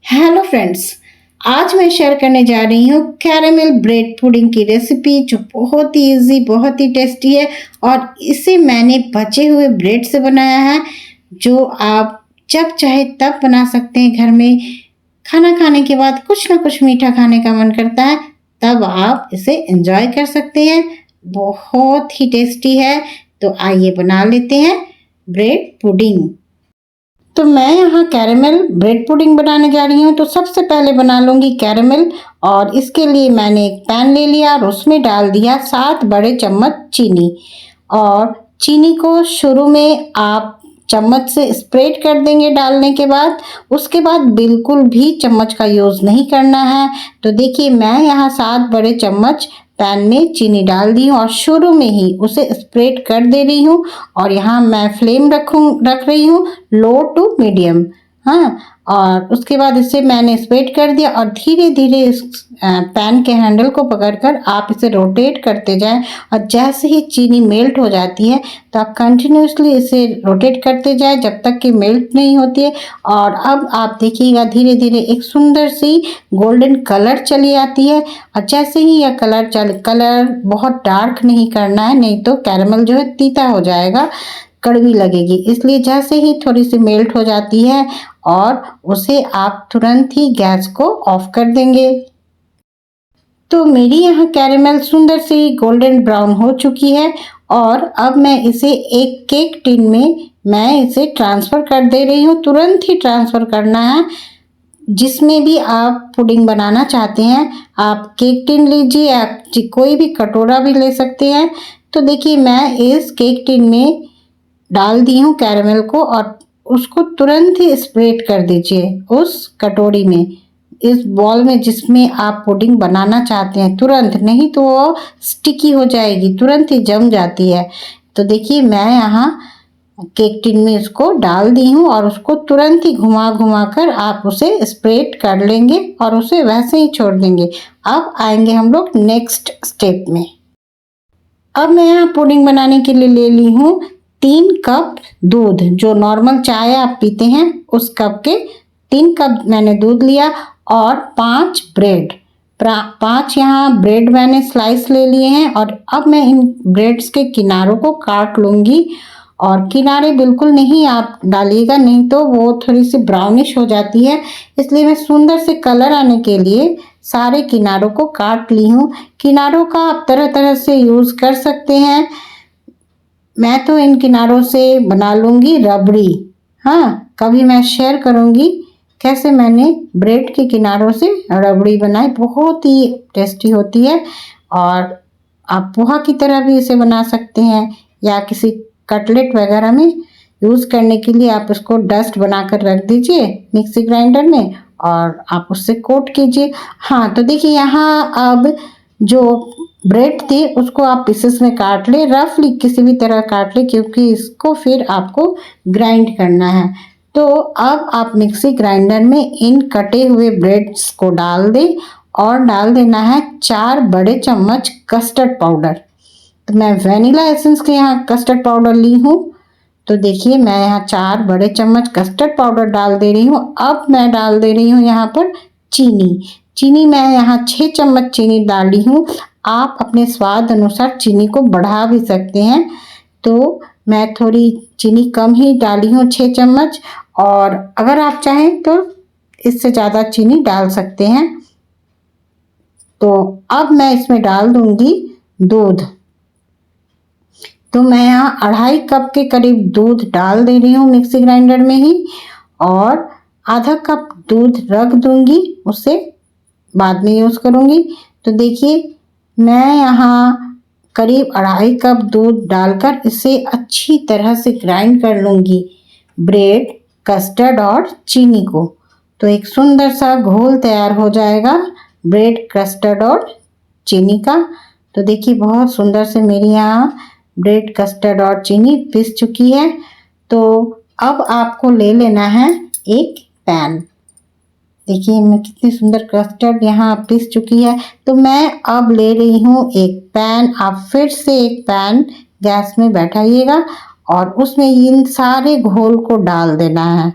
Hello friends, आज मैं share करने जा रही हूँ कैरेमल ब्रेड पुडिंग की रेसिपी जो बहुत ही इजी, बहुत ही टेस्टी है। और इसे मैंने बचे हुए ब्रेड से बनाया है, जो आप जब चाहे तब बना सकते हैं। घर में खाना खाने के बाद कुछ ना कुछ मीठा खाने का मन करता है, तब आप इसे एंजॉय कर सकते हैं। बहुत ही टेस्टी है। तो आइए बना लेते हैं ब्रेड पुडिंग। तो मैं यहाँ कैरेमल ब्रेड पुडिंग बनाने जा रही हूँ। तो सबसे पहले बना लूँगी कैरेमल, और इसके लिए मैंने एक पैन ले लिया और उसमें डाल दिया 7 बड़े चम्मच चीनी। और चीनी को शुरू में आप चम्मच से स्प्रेड कर देंगे डालने के बाद। उसके बाद बिल्कुल भी चम्मच का यूज़ नहीं करना है। तो देखिए, मैं यहाँ 7 बड़े चम्मच पैन में चीनी डाल दी हूँ और शुरू में ही उसे स्प्रेड कर दे रही हूँ। और यहाँ मैं फ्लेम रख रही हूँ लो टू मीडियम। हाँ, और उसके बाद इसे मैंने स्प्रेड कर दिया और धीरे धीरे इस पैन के हैंडल को पकड़कर आप इसे रोटेट करते जाएं। और जैसे ही चीनी मेल्ट हो जाती है तो आप कंटिन्यूसली इसे रोटेट करते जाएं जब तक कि मेल्ट नहीं होती है। और अब आप देखिएगा धीरे धीरे एक सुंदर सी गोल्डन कलर चली आती है। और जैसे ही यह कलर बहुत डार्क नहीं करना है, नहीं तो कैरेमल जो है तीता हो जाएगा, कड़वी लगेगी। इसलिए जैसे ही थोड़ी सी मेल्ट हो जाती है और उसे आप तुरंत ही गैस को ऑफ कर देंगे। तो मेरी यहाँ कैरेमल सुंदर सी गोल्डन ब्राउन हो चुकी है। और अब मैं इसे एक केक टिन में मैं इसे ट्रांसफ़र कर दे रही हूँ। तुरंत ही ट्रांसफ़र करना है। जिसमें भी आप पुडिंग बनाना चाहते हैं, आप केक टिन लीजिए, आप कोई भी कटोरा भी ले सकते हैं। तो देखिए, मैं इस केक टिन में डाल दी हूँ कैरेमल को और उसको तुरंत ही स्प्रेड कर दीजिए उस कटोरी में, इस बॉल में जिसमें आप पुडिंग बनाना चाहते हैं। तुरंत, नहीं तो वो स्टिकी हो जाएगी, तुरंत ही जम जाती है। तो देखिए, मैं यहाँ केक टिन में इसको डाल दी हूँ और उसको तुरंत ही घुमा घुमा कर आप उसे स्प्रेड कर लेंगे और उसे वैसे ही छोड़ देंगे। अब आएंगे हम लोग नेक्स्ट स्टेप में। अब मैं यहाँ पुडिंग बनाने के लिए ले ली हूँ 3 कप दूध। जो नॉर्मल चाय आप पीते हैं उस कप के 3 कप मैंने दूध लिया। और 5 ब्रेड, 5 यहाँ ब्रेड मैंने स्लाइस ले लिए हैं। और अब मैं इन ब्रेड्स के किनारों को काट लूँगी। और किनारे बिल्कुल नहीं आप डालिएगा, नहीं तो वो थोड़ी सी ब्राउनिश हो जाती है। इसलिए मैं सुंदर से कलर आने के लिए सारे किनारों को काट ली हूँ। किनारों का आप तरह तरह से यूज़ कर सकते हैं। मैं तो इन किनारों से बना लूँगी रबड़ी। हाँ, कभी मैं शेयर करूँगी कैसे मैंने ब्रेड के किनारों से रबड़ी बनाई। बहुत ही टेस्टी होती है। और आप पोहा की तरह भी इसे बना सकते हैं, या किसी कटलेट वगैरह में यूज़ करने के लिए आप उसको डस्ट बनाकर रख दीजिए मिक्सी ग्राइंडर में और आप उससे कोट कीजिए। हाँ, तो देखिए, यहाँ अब जो ब्रेड थी उसको आप पीसेस में काट ले, रफली किसी भी तरह काट ले, क्योंकि इसको फिर आपको ग्राइंड करना है। तो अब आप मिक्सी ग्राइंडर में इन कटे हुए ब्रेड्स को डाल दें और डाल देना है 4 बड़े चम्मच कस्टर्ड पाउडर। तो मैं वनीला एसेंस के यहाँ कस्टर्ड पाउडर ली हूँ। तो देखिए, मैं यहाँ 4 बड़े चम्मच कस्टर्ड पाउडर डाल दे रही हूँ। अब मैं डाल दे रही हूँ यहाँ पर चीनी मैं यहाँ 6 चम्मच चीनी डाली हूँ। आप अपने स्वाद अनुसार चीनी को बढ़ा भी सकते हैं। तो मैं थोड़ी चीनी कम ही डाली हूँ, 6 चम्मच। और अगर आप चाहें तो इससे ज़्यादा चीनी डाल सकते हैं। तो अब मैं इसमें डाल दूँगी दूध। तो मैं यहाँ 2.5 कप के करीब दूध डाल दे रही हूँ मिक्सी ग्राइंडर में ही। और आधा कप दूध रख दूँगी, उसे बाद में यूज़ करूँगी। तो देखिए, मैं यहाँ करीब 2.5 कप दूध डालकर इसे अच्छी तरह से ग्राइंड कर लूँगी, ब्रेड, कस्टर्ड और चीनी को। तो एक सुंदर सा घोल तैयार हो जाएगा ब्रेड, कस्टर्ड और चीनी का। तो देखिए, बहुत सुंदर से मेरी यहाँ ब्रेड, कस्टर्ड और चीनी पिस चुकी है। तो अब आपको ले लेना है एक पैन। देखिए, मैं कितनी सुंदर कस्टर्ड यहाँ पिस चुकी है। तो मैं अब ले रही हूँ एक पैन। आप फिर से एक पैन गैस में बैठाइएगा और उसमें इन सारे घोल को डाल देना है।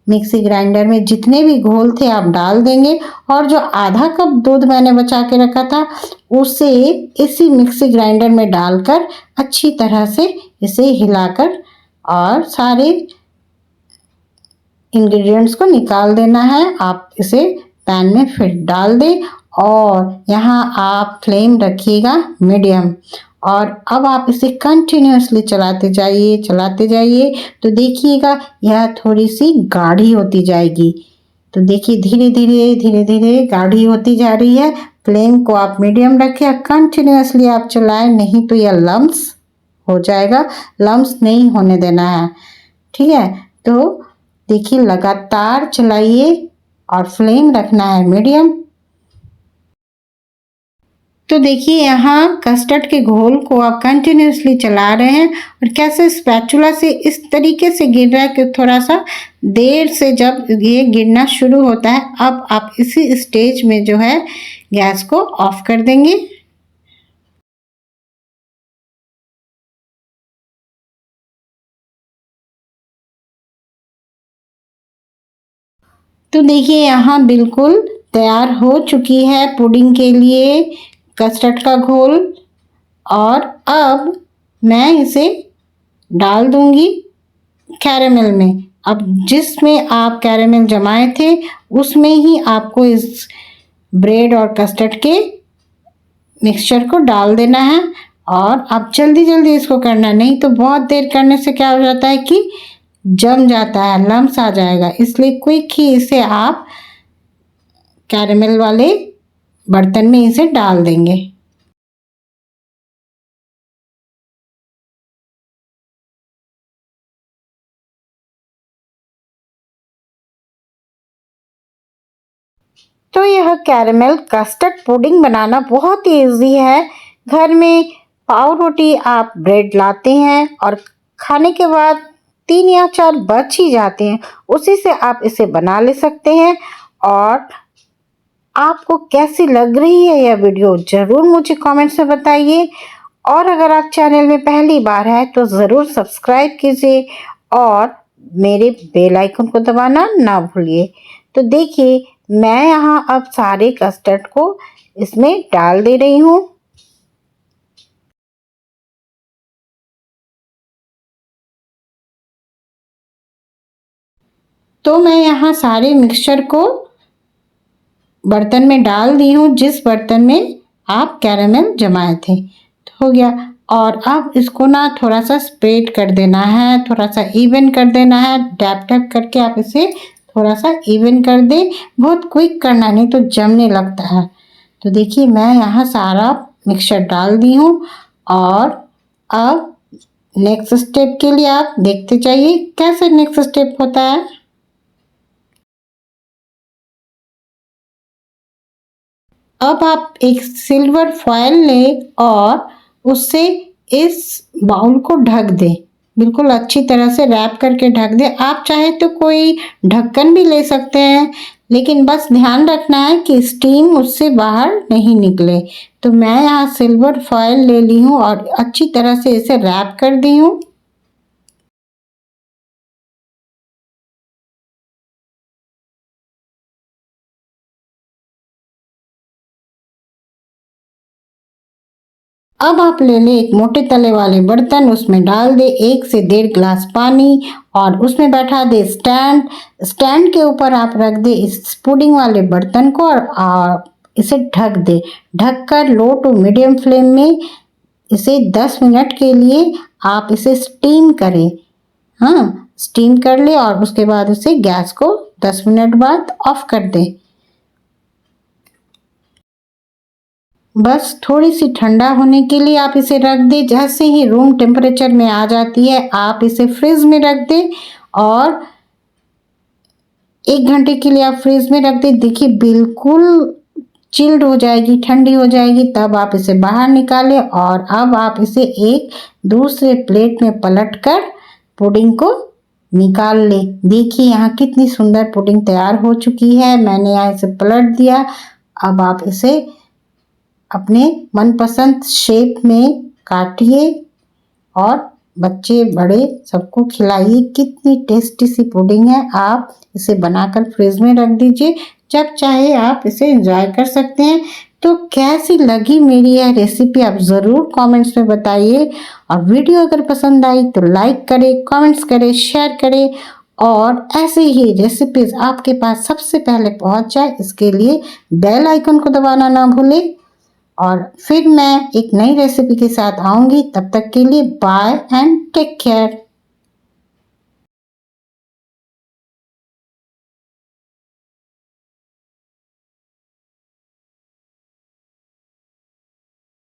मिक्सी ग्राइंडर में जितने भी घोल थे आप डाल देंगे और जो आधा कप दूध मैंने बचा के रखा था उसे इसी मिक्सी ग्राइंडर में डालकर अच्छी तरह से इसे हिलाकर और सारे इंग्रेडिएंट्स को निकाल देना है। आप इसे पैन में फिर डाल दें और यहाँ आप फ्लेम रखिएगा मीडियम और अब आप इसे कंटिन्यूअसली चलाते जाइए तो देखिएगा यह थोड़ी सी गाढ़ी होती जाएगी। तो देखिए धीरे धीरे गाढ़ी होती जा रही है। फ्लेम को आप मीडियम रखें, कंटिन्यूअसली आप चलाएं, नहीं तो यह लम्स हो जाएगा। लम्स नहीं होने देना है, ठीक है। तो देखिए लगातार चलाइए और फ्लेम रखना है मीडियम। तो देखिए यहाँ कस्टर्ड के घोल को आप कंटिन्यूअसली चला रहे हैं और कैसे स्पैचुला से इस तरीके से गिर रहा है कि थोड़ा सा देर से जब ये गिरना शुरू होता है, अब आप इसी स्टेज में जो है गैस को ऑफ कर देंगे। तो देखिए यहाँ बिल्कुल तैयार हो चुकी है पुडिंग के लिए कस्टर्ड का घोल और अब मैं इसे डाल दूंगी कैरेमल में। अब जिसमें आप कैरेमल जमाए थे उसमें ही आपको इस ब्रेड और कस्टर्ड के मिक्सचर को डाल देना है और आप जल्दी जल्दी इसको करना, नहीं तो बहुत देर करने से क्या हो जाता है कि जम जाता है, लम्स आ जाएगा। इसलिए क्विक ही इसे आप कैरेमल वाले बर्तन में इसे डाल देंगे। तो यह कैरेमल कस्टर्ड पुडिंग बनाना बहुत ही इजी है। घर में पाव रोटी आप ब्रेड लाते हैं और खाने के बाद 3 या 4 बच ही जाते हैं, उसी से आप इसे बना ले सकते हैं। और आपको कैसी लग रही है यह वीडियो ज़रूर मुझे कमेंट्स में बताइए और अगर आप चैनल में पहली बार है तो ज़रूर सब्सक्राइब कीजिए और मेरे बेल आइकन को दबाना ना भूलिए। तो देखिए मैं यहाँ अब सारे कस्टर्ड को इसमें डाल दे रही हूँ। तो मैं यहाँ सारे मिक्सचर को बर्तन में डाल दी हूँ जिस बर्तन में आप कैरेमल जमाए थे। तो हो गया और अब इसको ना थोड़ा सा स्प्रेड कर देना है, थोड़ा सा इवन कर देना है। डैप डैप करके आप इसे थोड़ा सा इवन कर दें, बहुत क्विक करना नहीं तो जमने लगता है। तो देखिए मैं यहाँ सारा मिक्सचर डाल दी हूँ और अब नेक्स्ट स्टेप के लिए आप देखते जाइए कैसे नेक्स्ट स्टेप होता है। अब आप एक सिल्वर फॉयल लें और उससे इस बाउल को ढक दें, बिल्कुल अच्छी तरह से रैप करके ढक दें। आप चाहे तो कोई ढक्कन भी ले सकते हैं, लेकिन बस ध्यान रखना है कि स्टीम उससे बाहर नहीं निकले। तो मैं यहाँ सिल्वर फॉयल ले ली हूँ और अच्छी तरह से इसे रैप कर दी हूँ। अब आप ले लें एक मोटे तले वाले बर्तन, उसमें डाल दे 1 से 1.5 गिलास पानी और उसमें बैठा दे स्टैंड। स्टैंड के ऊपर आप रख दे इस पुडिंग वाले बर्तन को और इसे ढक दे। ढककर लो टू मीडियम फ्लेम में इसे 10 मिनट के लिए आप इसे स्टीम करें। हाँ, स्टीम कर ले और उसके बाद उसे गैस को 10 मिनट बाद ऑफ कर दें। बस थोड़ी सी ठंडा होने के लिए आप इसे रख दें। जैसे ही रूम टेम्परेचर में आ जाती है आप इसे फ्रिज में रख दें और 1 घंटे के लिए आप फ्रिज में रख दें। देखिए बिल्कुल चिल्ड हो जाएगी, ठंडी हो जाएगी, तब आप इसे बाहर निकालें और अब आप इसे एक दूसरे प्लेट में पलटकर पुडिंग को निकाल लें। देखिए यहाँ कितनी सुंदर पुडिंग तैयार हो चुकी है। मैंने यहाँ इसे पलट दिया। अब आप इसे अपने मनपसंद शेप में काटिए और बच्चे बड़े सबको खिलाइए। कितनी टेस्टी सी पुडिंग है। आप इसे बनाकर फ्रिज में रख दीजिए, जब चाहे आप इसे एंजॉय कर सकते हैं। तो कैसी लगी मेरी यह रेसिपी आप ज़रूर कमेंट्स में बताइए। और वीडियो अगर पसंद आई तो लाइक करें, कमेंट्स करें, शेयर करें और ऐसे ही रेसिपीज आपके पास सबसे पहले पहुंच जाए इसके लिए बेल आइकन को दबाना ना भूलें। और फिर मैं एक नई रेसिपी के साथ आऊंगी। तब तक के लिए बाय एंड टेक केयर।